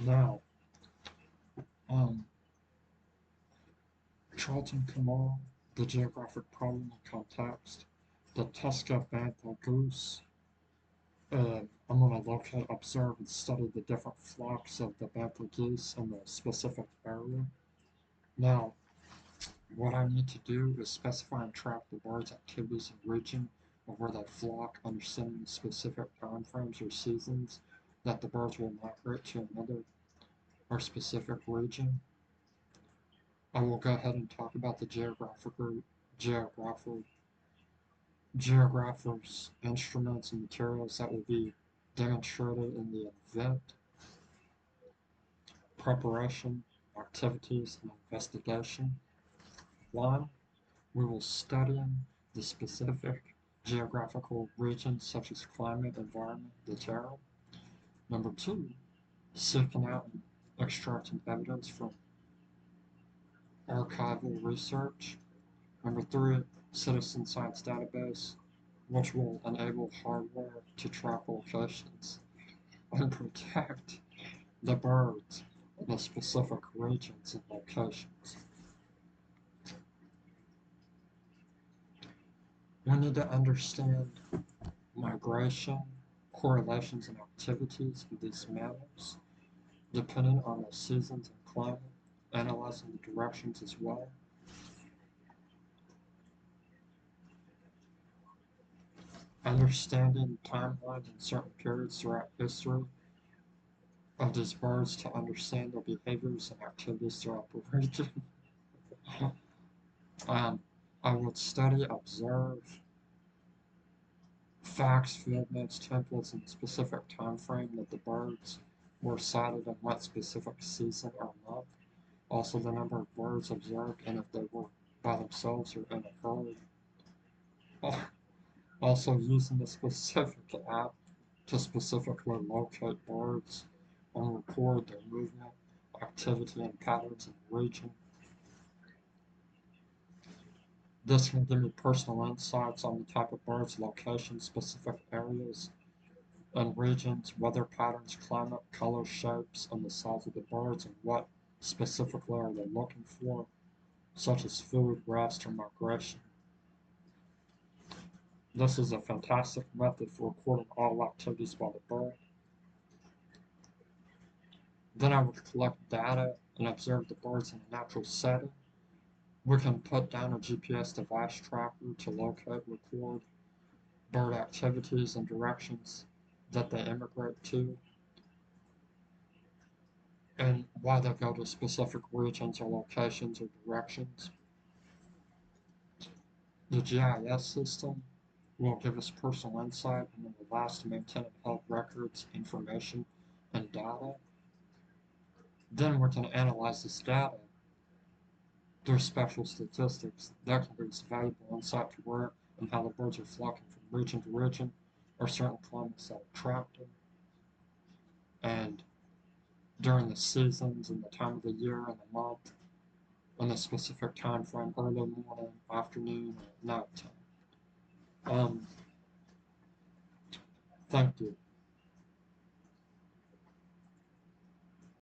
Now, um, Charlton Canal, the geographic problem and context, the Tuska Bantha goose. I'm going to locate, observe, and study the different flocks of the Bantha geese in the specific area. Now, what I need to do is specify and track the bird's activities and region of where they flock, understanding specific time frames or seasons that the birds will migrate to another or specific region. I will go ahead and talk about the geographer, geographers, instruments, and materials that will be demonstrated in the event, preparation, activities, and investigation. One, we will study the specific geographical regions such as climate, environment, the terrain. Number two, seeking out and extracting evidence from archival research. Number three, citizen science database, which will enable hardware to track locations and protect the birds in the specific regions and locations. We need to understand migration, correlations, and activities of these mammals, depending on the seasons and climate, analyzing the directions as well. Understanding timelines and certain periods throughout history of these birds to understand their behaviors and activities throughout the region. um, I would study, observe facts, field notes, templates, and specific time frame that the birds were sighted in what specific season or month. Also, the number of birds observed and if they were by themselves or in a herd. Also, using the specific app to specifically locate birds and record their movement, activity, and patterns in the region. This can give me personal insights on the type of birds, locations, specific areas and regions, weather patterns, climate, color, shapes, and the size of the birds, and what specifically are they looking for, such as food, rest, or migration. This is a fantastic method for recording all activities by the bird. Then I would collect data and observe the birds in a natural setting. We can put down a GPS device tracker to locate, record bird activities and directions that they immigrate to, and why they go to specific regions or locations or directions. The GIS system will give us personal insight and will allow us to maintain and hold records, information, and data. Then we can analyze this data through special statistics that can give us valuable insight to where and how the birds are flocking from region to region or certain climates that attract them. And during the seasons and the time of the year and the month and the specific time frame, early morning, afternoon, or night time. Thank you.